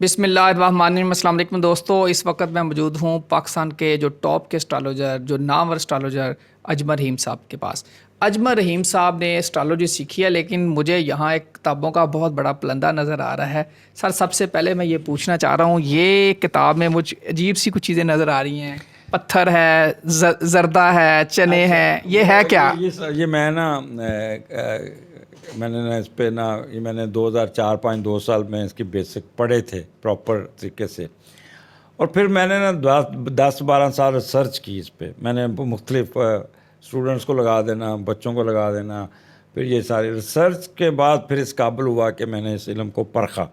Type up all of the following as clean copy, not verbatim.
بسم اللہ الرحمن الرحیم۔ السلام علیکم دوستو، اس وقت میں موجود ہوں پاکستان کے جو ٹاپ کے اسٹرالوجر، جو نامور اسٹرالوجر اجمل رحیم صاحب کے پاس۔ اجمل رحیم صاحب نے اسٹرالوجی سیکھی ہے، لیکن مجھے یہاں ایک کتابوں کا بہت بڑا پلندہ نظر آ رہا ہے۔ سر، سب سے پہلے میں یہ پوچھنا چاہ رہا ہوں، یہ کتاب میں مجھ عجیب سی کچھ چیزیں نظر آ رہی ہیں، پتھر ہے، زردہ ہے، چنے ہیں، یہ ہے کیا؟ یہ میں میں نے نا اس پہ یہ میں نے 2004-5 2 سال میں اس کی بیسک پڑھے تھے پراپر طریقے سے، اور پھر میں نے نا 10-12 سال ریسرچ کی اس پہ۔ میں نے مختلف اسٹوڈنٹس کو لگا دینا، بچوں کو لگا دینا، پھر یہ ساری ریسرچ کے بعد پھر اس قابل ہوا کہ میں نے اس علم کو پرکھا،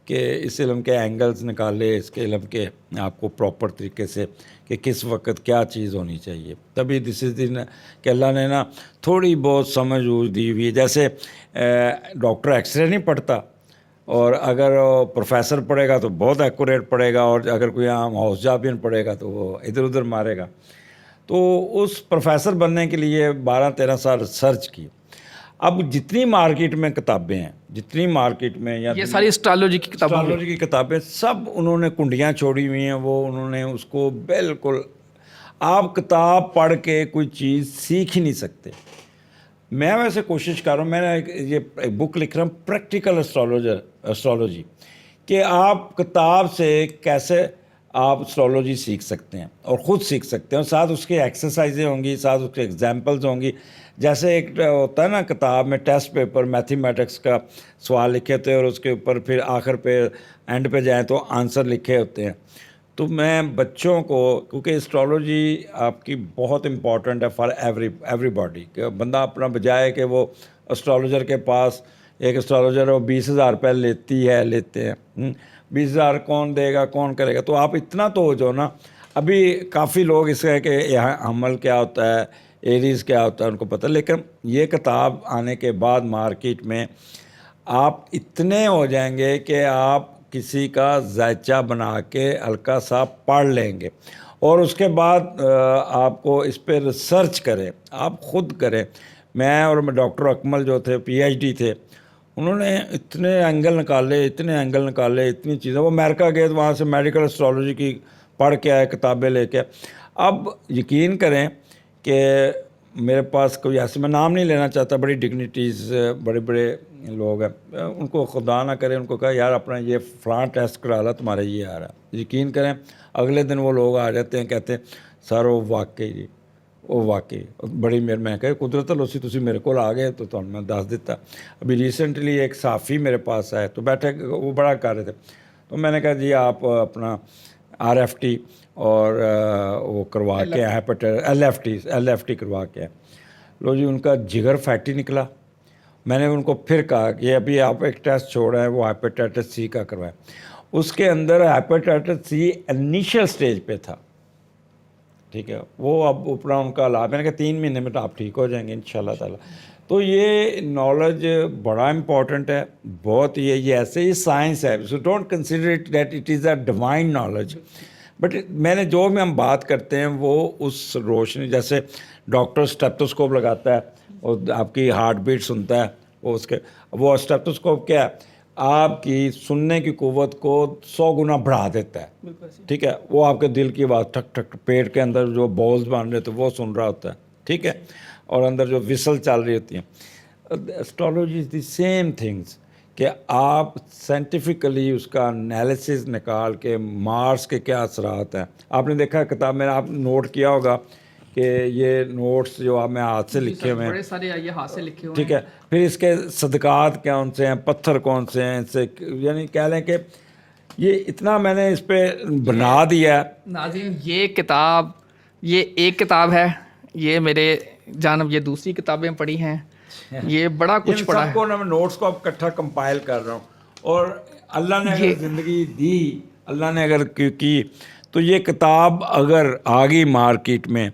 کہ اس علم کے اینگلز نکالے، اس کے علم کے آپ کو پراپر طریقے سے کہ کس وقت کیا چیز ہونی چاہیے۔ تبھی دس از دن کہ اللہ نے نا تھوڑی بہت سمجھ دی ہوئی، جیسے ڈاکٹر ایکس رے نہیں پڑھتا، اور اگر پروفیسر پڑھے گا تو بہت ایکوریٹ پڑھے گا، اور اگر کوئی عام ہاؤس جابین پڑھے گا تو وہ ادھر ادھر مارے گا۔ تو اس پروفیسر بننے کے لیے 12-13 سال ریسرچ کی۔ اب جتنی مارکیٹ میں کتابیں ہیں، جتنی مارکیٹ میں یا یہ ساری اسٹرالوجی کی کتابیں، اسٹرالوجی کی کتابیں، سب انہوں نے کنڈیاں چھوڑی ہوئی ہیں، وہ انہوں نے اس کو بالکل، آپ کتاب پڑھ کے کوئی چیز سیکھ ہی نہیں سکتے۔ میں ویسے کوشش کر رہا ہوں، میں نے یہ بک لکھ رہا ہوں پریکٹیکل اسٹرالوجی، کہ آپ کتاب سے کیسے آپ اسٹرالوجی سیکھ سکتے ہیں اور خود سیکھ سکتے ہیں، اور ساتھ اس کی ایکسرسائزیں ہوں گی، ساتھ اس کے ایگزامپلز ہوں گی۔ جیسے ایک ہوتا ہے نا کتاب میں ٹیسٹ پیپر میتھمیٹکس کا سوال لکھے ہوتے ہیں، اور اس کے اوپر پھر آخر پہ اینڈ پہ جائیں تو آنسر لکھے ہوتے ہیں۔ تو میں بچوں کو، کیونکہ اسٹرالوجی آپ کی بہت امپورٹنٹ ہے فار ایوری باڈی، کہ بندہ اپنا بجائے کہ وہ اسٹرالوجر کے پاس، ایک اسٹرالوجر وہ 20,000 روپے لیتے ہیں، 20,000 کون دے گا، کون کرے گا؟ تو آپ اتنا تو ہو جاؤ نا۔ ابھی کافی لوگ اس کا کہ یہاں عمل کیا ہوتا ہے، ایریز کیا ہوتا ہے، ان کو پتہ، لیکن یہ کتاب آنے کے بعد مارکیٹ میں آپ اتنے ہو جائیں گے کہ آپ کسی کا ذائچہ بنا کے ہلکا سا پڑھ لیں گے، اور اس کے بعد آپ کو اس پہ ریسرچ کریں، آپ خود کریں۔ میں اور ڈاکٹر اکمل جو تھے PhD تھے، انہوں نے اتنے اینگل نکالے، اتنی چیزیں، وہ امریکہ گئے تو وہاں سے میڈیکل اسٹرالوجی کی پڑھ کے آئے، کتابیں لے کے۔ اب یقین کریں کہ میرے پاس کوئی ایسے، میں نام نہیں لینا چاہتا، بڑی ڈگنیٹیز، بڑے بڑے لوگ ہیں، ان کو خدا نہ کرے ان کو کہا یار اپنا یہ فلاں ٹیسٹ کرا لا، تمہارا یہ آ رہا ہے۔ یقین کریں اگلے دن وہ لوگ آ جاتے ہیں، کہتے ہیں سر وہ واقعی بڑی میں کہ قدرت لوسی تسی میرے کو آ گئے تو میں دس دیتا۔ ابھی ریسنٹلی ایک صحافی میرے پاس آئے تو بیٹھے، وہ بڑا کر رہے تھے، تو میں نے کہا جی آپ اپنا RFT اور وہ کروا کے LFT کروا کے، لو جی ان کا جگر فیٹی نکلا۔ میں نے ان کو پھر کہا کہ ابھی آپ ایک ٹیسٹ چھوڑا ہے، وہ ہیپیٹائٹس C کا کروائیں۔ اس کے اندر ہیپیٹائٹس C انیشیل سٹیج پہ تھا، ٹھیک ہے، وہ اب اوپر ان کا علاج، میں نے کہا 3 مہینے میں تو آپ ٹھیک ہو جائیں گے انشاءاللہ تعالیٰ۔ تو یہ نالج بڑا امپورٹنٹ ہے، بہت یہ ایسے ہی سائنس ہے، so don't consider it that it is a divine knowledge, but میں نے جو بھی ہم بات کرتے ہیں وہ اس روشنی، جیسے ڈاکٹر اسٹیپٹوسکوپ لگاتا ہے، اور آپ کی ہارٹ بیٹ سنتا ہے، وہ اسٹیپٹوسکوپ کیا ہے، آپ کی سننے کی قوت کو 100 گنا بڑھا دیتا ہے، ٹھیک ہے، وہ آپ کے دل کی آواز ٹھک ٹھک، پیٹ کے اندر جو بولز بن رہے تو وہ سن رہا ہوتا ہے، ٹھیک ہے، اور اندر جو وسل چل رہی ہوتی ہیں۔ Astrology is the same things, کہ آپ سائنٹیفکلی اس کا انالیسز نکال کے مارس کے کیا اثرات ہیں۔ آپ نے دیکھا کتاب میں، آپ نوٹ کیا ہوگا کہ یہ نوٹس جو آپ میں ہاتھ سے لکھے ہوئے ہیں، بڑے سارے یہ ہاتھ سے لکھے ہوئے ٹھیک ہے، پھر اس کے صدقات کون سے ہیں، پتھر کون سے ہیں، سے یعنی کہہ لیں کہ یہ اتنا میں نے اس پہ بنا دیا ہے۔ ناظرین، یہ کتاب، یہ ایک کتاب ہے، یہ میرے جانب یہ دوسری کتابیں پڑھی ہیں، یہ بڑا کچھ ان پڑھا سب ہے۔ کو میں نوٹس کو اب اکٹھا کمپائل کر رہا ہوں، اور اللہ نے اگر زندگی دی، اللہ نے اگر کی تو یہ کتاب اگر آ گئی مارکیٹ میں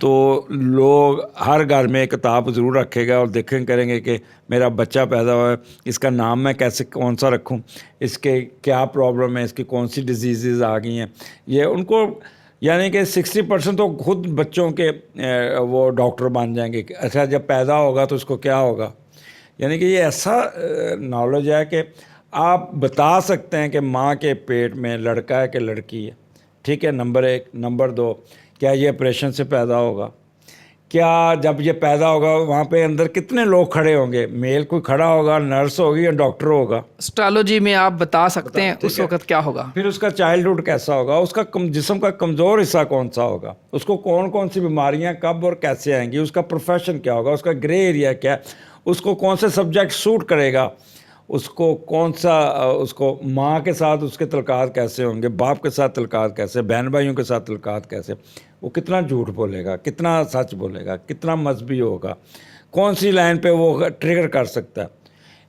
تو لوگ ہر گھر میں ایک کتاب ضرور رکھے گا، اور دیکھیں کریں گے کہ میرا بچہ پیدا ہوا ہے، اس کا نام میں کیسے کون سا رکھوں، اس کے کیا پرابلم ہے، اس کی کون سی ڈیزیزز آ گئی ہیں، یہ ان کو، یعنی کہ 60% تو خود بچوں کے وہ ڈاکٹر بن جائیں گے کہ اچھا جب پیدا ہوگا تو اس کو کیا ہوگا۔ یعنی کہ یہ ایسا نالج ہے کہ آپ بتا سکتے ہیں کہ ماں کے پیٹ میں لڑکا ہے کہ لڑکی ہے، ٹھیک ہے، نمبر 1۔ نمبر 2، کیا یہ آپریشن سے پیدا ہوگا؟ کیا جب یہ پیدا ہوگا وہاں پہ اندر کتنے لوگ کھڑے ہوں گے؟ میل کوئی کھڑا ہوگا، نرس ہوگی یا ڈاکٹر ہوگا؟ اسٹرالوجی میں آپ بتا سکتے ہیں اس وقت کیا ہوگا؟ پھر اس کا چائلڈہڈ کیسا ہوگا، اس کا جسم کا کمزور حصہ کون سا ہوگا، اس کو کون کون سی بیماریاں کب اور کیسے آئیں گی، اس کا پروفیشن کیا ہوگا، اس کا گرے ایریا کیا ہے، اس کو کون سے سبجیکٹ سوٹ کرے گا، اس کو کون سا، اس کو ماں کے ساتھ اس کے تعلقات کیسے ہوں گے، باپ کے ساتھ تعلقات کیسے، بہن بھائیوں کے ساتھ تعلقات کیسے، وہ کتنا جھوٹ بولے گا، کتنا سچ بولے گا، کتنا مذہبی ہوگا، کون سی لائن پہ وہ ٹریگر کر سکتا ہے۔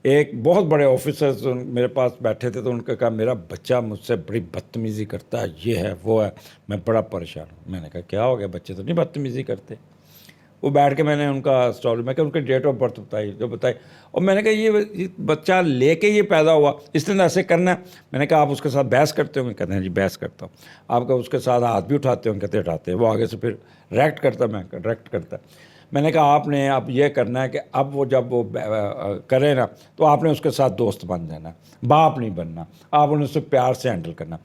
ایک بہت بڑے آفیسرز میرے پاس بیٹھے تھے تو ان کا کہا میرا بچہ مجھ سے بڑی بدتمیزی کرتا ہے، یہ ہے وہ ہے، میں بڑا پریشان ہوں۔ میں نے کہا کیا ہو گیا، بچے تو نہیں بدتمیزی کرتے۔ وہ بیٹھ کے میں نے ان کا اسٹوری، میں کہ ان کے ڈیٹ آف برتھ بتائی، جو بتائی، اور میں نے کہا یہ بچہ لے کے یہ پیدا ہوا، اس نے ایسے کرنا ہے۔ میں نے کہا آپ اس کے ساتھ بحث کرتے ہوں گے؟ کہتے ہیں جی بحث کرتا ہوں۔ آپ کا اس کے ساتھ ہاتھ بھی اٹھاتے ہوں؟ کہتے اٹھاتے ہیں۔ وہ آگے سے پھر ریکٹ کرتا، میں ریکٹ کرتا۔ میں نے کہا آپ نے اب یہ کرنا ہے کہ اب وہ جب وہ کرے نا تو آپ نے اس کے ساتھ دوست بن جانا، باپ نہیں بننا، آپ نے اسے پیار سے ہینڈل کرنا۔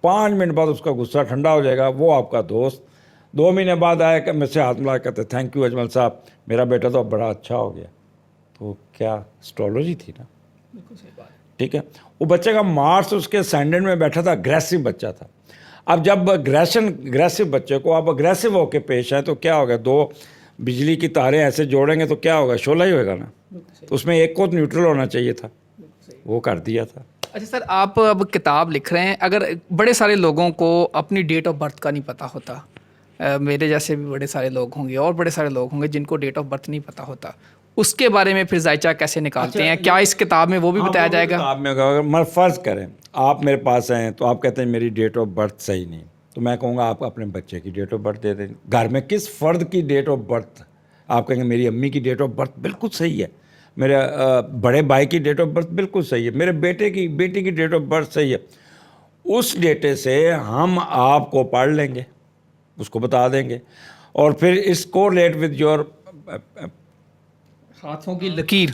5 منٹ بعد اس کا غصہ ٹھنڈا ہو جائے گا، وہ آپ کا دوست۔ 2 مہینے بعد آیا کہ مجھ سے ہاتھ ملا کے کہتے تھینک یو اجمل صاحب، میرا بیٹا تو اب بڑا اچھا ہو گیا۔ تو کیا اسٹرالوجی تھی نا، ٹھیک ہے۔ وہ بچے کا مارس اس کے سینڈنٹ میں بیٹھا تھا، اگریسو بچہ تھا۔ اب جب اگریسو بچے کو آپ اگریسو ہو کے پیش آئے تو کیا ہوگا، 2 بجلی کی تاریں ایسے جوڑیں گے تو کیا ہوگا، شعلہ ہی ہوگا نا۔ تو اس میں ایک کو نیوٹرل ہونا چاہیے تھا، وہ کر دیا تھا۔ اچھا سر، آپ اب کتاب لکھ رہے ہیں، اگر بڑے سارے لوگوں کو اپنی ڈیٹ آف برتھ کا نہیں پتہ ہوتا، میرے جیسے بھی بڑے سارے لوگ ہوں گے اور بڑے سارے لوگ ہوں گے جن کو ڈیٹ آف برتھ نہیں پتہ ہوتا، اس کے بارے میں پھر ذائچہ کیسے نکالتے ہیں؟ کیا اس کتاب میں وہ بھی بتایا جائے گا؟ کتاب میں اگر فرض کریں آپ میرے پاس آئیں تو آپ کہتے ہیں میری ڈیٹ آف برتھ صحیح نہیں، تو میں کہوں گا آپ اپنے بچے کی ڈیٹ آف برتھ دے دیں۔ گھر میں کس فرد کی ڈیٹ آف برتھ، آپ کہیں گے میری امی کی ڈیٹ آف برتھ بالکل صحیح ہے، میرے بڑے بھائی کی ڈیٹ آف برتھ بالکل صحیح ہے، میرے بیٹی کی ڈیٹ آف برتھ صحیح ہے۔ اس ڈیٹے سے ہم آپ کو پڑھ لیں گے، اس کو بتا دیں گے، اور پھر اس کو ریلیٹ ود یور ہاتھوں کی لکیر۔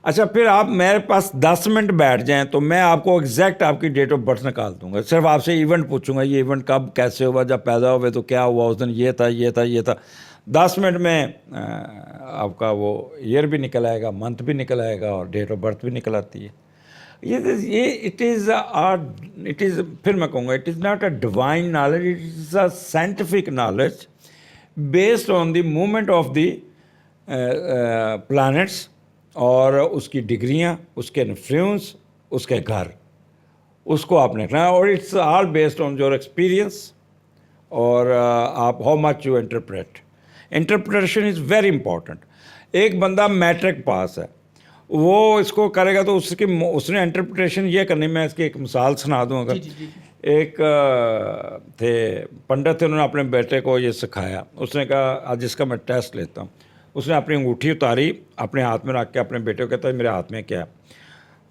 اچھا، پھر آپ میرے پاس 10 منٹ بیٹھ جائیں تو میں آپ کو ایگزیکٹ آپ کی ڈیٹ آف برتھ نکال دوں گا۔ صرف آپ سے ایونٹ پوچھوں گا، یہ ایونٹ کب کیسے ہوا، جب پیدا ہوئے تو کیا ہوا، اس دن یہ تھا یہ تھا یہ تھا۔ 10 منٹ میں آپ کا وہ ایئر بھی نکل آئے گا، منتھ بھی نکل آئے گا، اور ڈیٹ آف برتھ بھی نکل آتی ہے۔ یہ اٹ از پھر میں کہوں گا it is not a divine knowledge, it is a scientific knowledge based on the movement of the plants, اور اس کی ڈگریاں، اس کے انفلوئنس، اس کے گھر، اس کو آپ نے رکھنا ہے، اور it's all based on your experience, اور آپ how much you interpretation is very important. ایک بندہ میٹرک پاس ہے، وہ اس کو کرے گا تو اس نے انٹرپریٹیشن یہ کرنی۔ میں اس کی ایک مثال سنا دوں اگر۔ ایک تھے پنڈت تھے، انہوں نے اپنے بیٹے کو یہ سکھایا، اس نے کہا آج اس کا میں ٹیسٹ لیتا ہوں۔ اس نے اپنی انگوٹھی اتاری، اپنے ہاتھ میں رکھ کے اپنے بیٹے کو کہتا ہے میرے ہاتھ میں کیا ہے؟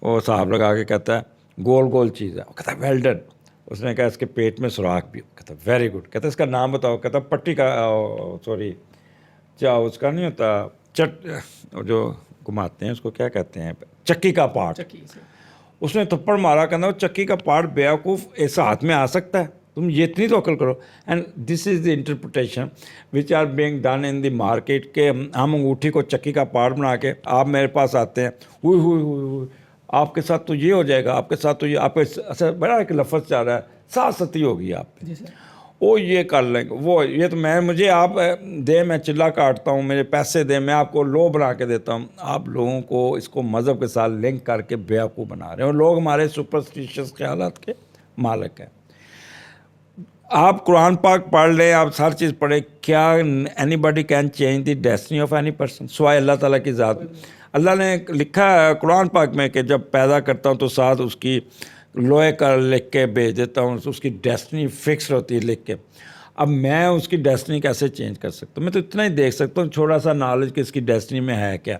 وہ صاحب لگا کے کہتا ہے گول گول چیز ہے۔ وہ کہتا ہے ویل ڈن۔ اس نے کہا اس کے پیٹ میں سوراخ بھی۔ کہتا ہے ویری گڈ۔ کہتا ہے اس کا نام بتاؤ۔ کہتا ہے پٹی کا، سوری کیا اس کا نہیں ہوتا، جو گھماتے ہیں اس کو کیا کہتے ہیں، چکی کا پارٹ۔ اس نے تھپڑ مارا، کہنا وہ چکی کا پارٹ بیوقوف ایسا ہاتھ میں آ سکتا ہے، تم یہ اتنی تو عقل کرو۔ And this is the interpretation which are being done in the market, کہ ہم انگوٹھی کو چکی کا پارٹ بنا کے آپ میرے پاس آتے ہیں، ہوئی ہوئی ہوئی ہوئی آپ کے ساتھ تو یہ ہو جائے گا، آپ کے ساتھ تو یہ، آپ کے اچھا بڑا ایک لفظ چاہ رہا ہے، ساتی ہوگی آپ پہ، وہ یہ کر لیں گے، وہ یہ تو مجھے آپ دیں، میں چلا کاٹتا ہوں، میرے پیسے دیں، میں آپ کو لو بنا کے دیتا ہوں۔ آپ لوگوں کو اس کو مذہب کے ساتھ لنک کر کے بیوقوف بنا رہے ہیں، اور لوگ ہمارے سپرسٹیشس خیالات کے مالک ہیں۔ آپ قرآن پاک پڑھ لیں، آپ ہر چیز پڑھیں، کیا any body can change the destiny of any person سوائے اللہ تعالیٰ کی ذات؟ اللہ نے لکھا ہے قرآن پاک میں کہ جب پیدا کرتا ہوں تو ساتھ اس کی لوہے کا لکھ کے بھیج دیتا ہوں، اس کی ڈیسٹنی فکس ہوتی ہے لکھ کے۔ اب میں اس کی ڈیسٹنی کیسے چینج کر سکتا ہوں؟ میں تو اتنا ہی دیکھ سکتا ہوں چھوٹا سا نالج کہ اس کی ڈیسٹنی میں ہے کیا۔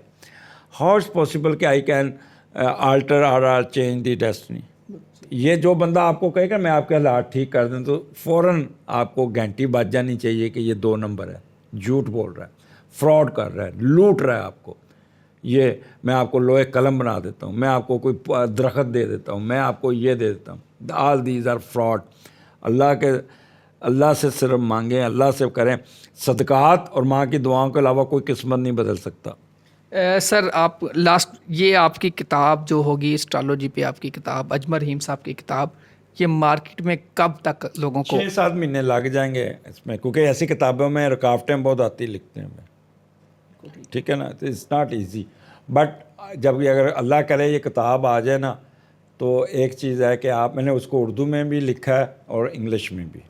ہاؤ اٹس پاسبل کہ آئی کین آلٹر اور چینج دی ڈیسٹنی؟ یہ جو بندہ آپ کو کہے گا میں آپ کے حالات ٹھیک کر دوں تو فوراً آپ کو گھنٹی بج جانی چاہیے کہ یہ 2 نمبر ہے، جھوٹ بول رہا ہے، فراڈ کر رہا ہے، لوٹ رہا ہے آپ کو۔ یہ میں آپ کو لوہے قلم بنا دیتا ہوں, میں آپ کو کوئی درخت دے دیتا ہوں, میں آپ کو یہ دے دیتا ہوں. All these are fraud. اللہ سے صرف مانگیں, اللہ سے کریں. صدقات اور ماں کی دعاؤں کے علاوہ کوئی قسمت نہیں بدل سکتا. سر آپ لاسٹ یہ آپ کی کتاب جو ہوگی اسٹرالوجی پہ آپ کی کتاب, اجمل رحیم صاحب کی کتاب, یہ مارکیٹ میں کب تک لوگوں کو؟ 6-7 مہینے لگ جائیں گے اس میں, کیونکہ ایسی کتابوں میں رکاوٹیں بہت آتی لکھتے ہیں. ٹھیک ہے نا, اٹس ناٹ ایزی. بٹ جب اگر اللہ کرے یہ کتاب آ جائے نا, تو ایک چیز ہے کہ میں نے اس کو اردو میں بھی لکھا ہے اور انگلش میں بھی.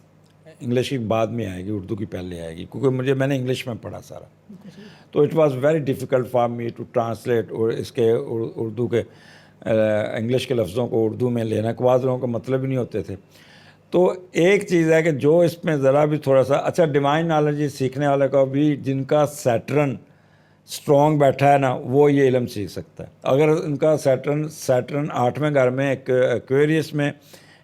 انگلش کی بعد میں آئے گی, اردو کی پہلے آئے گی, کیونکہ میں نے انگلش میں پڑھا سارا. تو it was very difficult for me to translate, اور اس کے اردو کے انگلش کے لفظوں کو اردو میں لینا, کہ بعض لوگوں کا مطلب ہی نہیں ہوتے تھے. تو ایک چیز ہے کہ جو اس میں ذرا بھی تھوڑا سا اچھا ڈیوائن نالج سیکھنے والے کا بھی, جن کا سیٹرن اسٹرانگ بیٹھا ہے نا, وہ یہ علم سیکھ سکتا ہے. اگر ان کا سیٹرن 8ویں گھر میں ایکویریس میں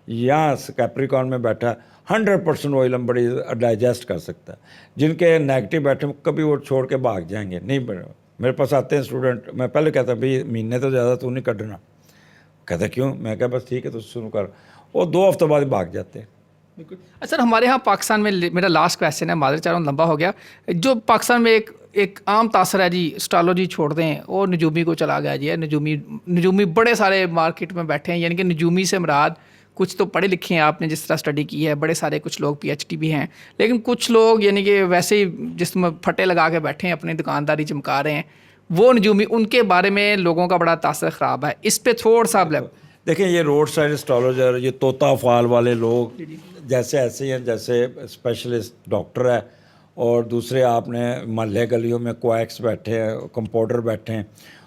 یا کیپریکارن میں بیٹھا ہے, 100% وہ علم بڑی ڈائجسٹ کر سکتا ہے. جن کے نیگیٹو بیٹھے کبھی وہ چھوڑ کے بھاگ جائیں گے. نہیں, میرے پاس آتے ہیں اسٹوڈنٹ, میں پہلے کہتا ہوں بھائی مہینے تو زیادہ تو نہیں کٹنا. کہتا کیوں؟ میں کہا بس ٹھیک ہے تو شروع کر. وہ 2 ہفتے بعد بھاگ جاتے ہیں. بالکل. سر ہمارے ہاں پاکستان میں, میرا لاسٹ کویسچن ہے, معذرت چاہ رہا ہوں لمبا ہو گیا, جو پاکستان میں ایک عام تاثر ہے جی, اسٹرالوجی چھوڑ دیں اور نجومی کو چلا گیا جی. نجومی بڑے سارے مارکیٹ میں بیٹھے ہیں, یعنی کہ نجومی سے مراد کچھ تو پڑھے لکھے ہیں, آپ نے جس طرح اسٹڈی کی ہے, بڑے سارے کچھ لوگ PhD بھی ہیں, لیکن کچھ لوگ یعنی کہ ویسے ہی جس میں پھٹے لگا کے بیٹھے ہیں, اپنی دکانداری چمکا رہے ہیں, وہ نجومی, ان کے بارے میں لوگوں کا بڑا تاثر خراب ہے. اس پہ تھوڑا سا دیکھیں, یہ روڈ سائڈ اسٹرالوجر, یہ طوطا فال والے لوگ جیسے ایسے ہیں جیسے اسپیشلسٹ ڈاکٹر ہے, اور دوسرے آپ نے محلے گلیوں میں کویکس بیٹھے ہیں, کمپاؤڈر بیٹھے ہیں,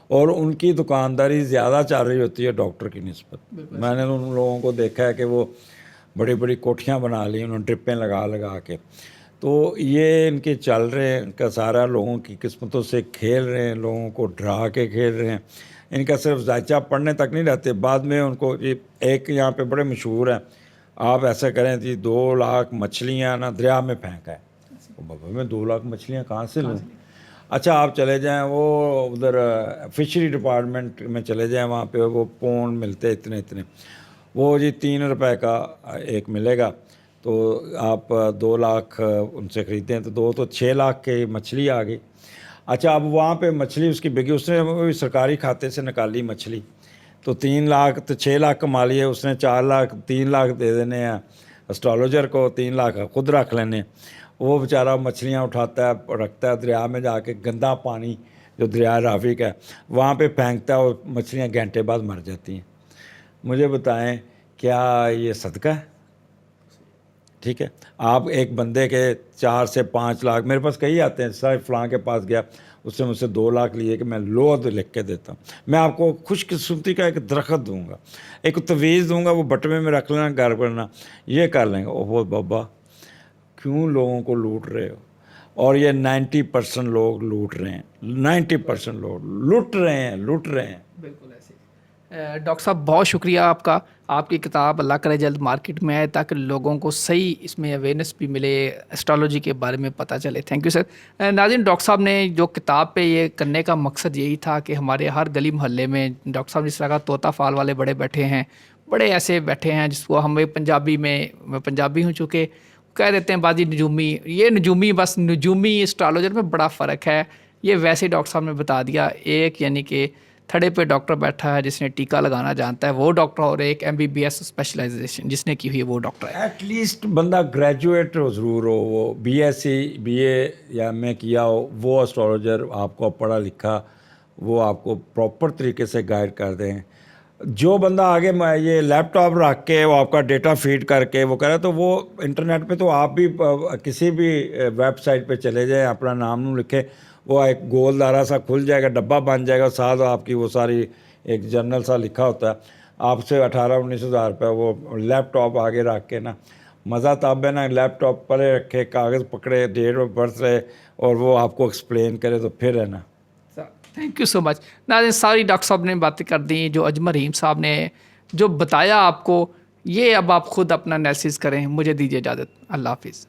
اور ان کی دکانداری زیادہ چل رہی ہوتی ہے ڈاکٹر کی نسبت. میں نے ان لوگوں کو دیکھا ہے کہ وہ بڑی بڑی کوٹھیاں بنا لی انہوں نے, ٹرپیں لگا کے. تو یہ ان کے چل رہے ہیں, ان کا سارا لوگوں کی قسمتوں سے کھیل رہے ہیں, لوگوں کو ڈرا کے کھیل رہے ہیں. ان کا صرف ذائچہ پڑھنے تک نہیں رہتے, بعد میں ان کو ایک یہاں پہ بڑے مشہور ہیں, آپ ایسا کریں جی 2 لاکھ مچھلیاں نا دریا میں پھینکا ہے. بابا میں 2 لاکھ مچھلیاں کہاں سے لوں؟ اچھا آپ چلے جائیں وہ ادھر فشری ڈپارٹمنٹ میں چلے جائیں, وہاں پہ وہ پون ملتے اتنے, وہ جی 3 روپے کا ایک ملے گا, تو آپ 2 لاکھ ان سے خریدیں تو 2 تو 6 لاکھ کی مچھلی آ گئی. اچھا اب وہاں پہ مچھلی اس کی بگی, اس نے سرکاری کھاتے سے نکالی مچھلی, تو 3 لاکھ تو 6 لاکھ کما لیے اس نے, 4 لاکھ 3 لاکھ دے دینے ہیں اسٹرالوجر کو, 3 لاکھ خود رکھ لینے. وہ بیچارہ مچھلیاں اٹھاتا ہے, رکھتا ہے دریا میں جا کے, گندا پانی جو دریا راوی کا ہے وہاں پہ پھینکتا ہے, اور مچھلیاں گھنٹے بعد مر جاتی ہیں. مجھے بتائیں کیا یہ صدقہ ہے؟ ٹھیک ہے, آپ ایک بندے کے 4 سے 5 لاکھ, میرے پاس کئی آتے ہیں, سر فلاں کے پاس گیا, اس نے مجھ سے 2 لاکھ لیے کہ میں لوح لکھ کے دیتا ہوں, میں آپ کو خوش قسمتی کا ایک درخت دوں گا, ایک تویز دوں گا, وہ بٹوے میں رکھ لینا, گھر کرنا, یہ کر لیں گے. اوہ بابا کیوں لوگوں کو لوٹ رہے ہو؟ اور یہ 90% لوگ لوٹ رہے ہیں, 90% لوگ لوٹ رہے ہیں. بالکل ایسے. ڈاکٹر صاحب بہت شکریہ آپ کا, آپ کی کتاب اللہ کرے جلد مارکیٹ میں آئے تاکہ لوگوں کو صحیح اس میں اویئرنیس بھی ملے, اسٹرالوجی کے بارے میں پتہ چلے. Thank you sir. ناظرین, ڈاکٹر صاحب نے جو کتاب پہ یہ کرنے کا مقصد یہی تھا کہ ہمارے ہر گلی محلے میں ڈاکٹر صاحب جس طرح کا طوطا فال والے بڑے بیٹھے ہیں, بڑے ایسے بیٹھے ہیں جس کو ہمیں پنجابی میں, میں پنجابی ہوں چونکہ, کہہ دیتے ہیں بازی نجومی, یہ نجومی بس نجومی اسٹرالوجر میں بڑا فرق ہے. یہ ویسے ڈاکٹر صاحب نے بتا دیا, ایک یعنی کہ تھڑے پہ ڈاکٹر بیٹھا ہے جس نے ٹیکہ لگانا جانتا ہے وہ ڈاکٹر, اور ایک MBBS اسپیشلائزیشن جس نے کی ہوئی ہے وہ ڈاکٹر ہے. ایٹ لیسٹ بندہ گریجویٹ ضرور ہو, وہ BSc BA یا میں کیا ہو, وہ اسٹرالوجر آپ کو پڑھا لکھا, وہ آپ کو پراپر طریقے سے گائیڈ کر دیں. جو بندہ آگے یہ لیپ ٹاپ رکھ کے وہ آپ کا ڈیٹا فیڈ کر کے وہ کرے, تو وہ انٹرنیٹ پہ, تو آپ بھی کسی بھی ویب سائٹ پہ چلے جائیں, اپنا نام لکھے, وہ ایک گول دارا سا کھل جائے گا, ڈبہ بن جائے گا, ساتھ آپ کی وہ ساری ایک جرنل سا لکھا ہوتا ہے, آپ سے 18-19 ہزار روپے. وہ لیپ ٹاپ آگے رکھ کے نا, مزہ تب ہے نا, لیپ ٹاپ پڑے رکھے, کاغذ پکڑے, ڈیٹ آف برتھ رہے, اور وہ آپ کو ایکسپلین کرے, تو پھر ہے نا. تھینک یو سو مچ. ناظرین, ساری ڈاکٹر صاحب نے باتیں کر دیں, جو اجمل رحیم صاحب نے جو بتایا آپ کو, یہ اب آپ خود اپنا انالیسس کریں. مجھے دیجیے اجازت, اللہ حافظ.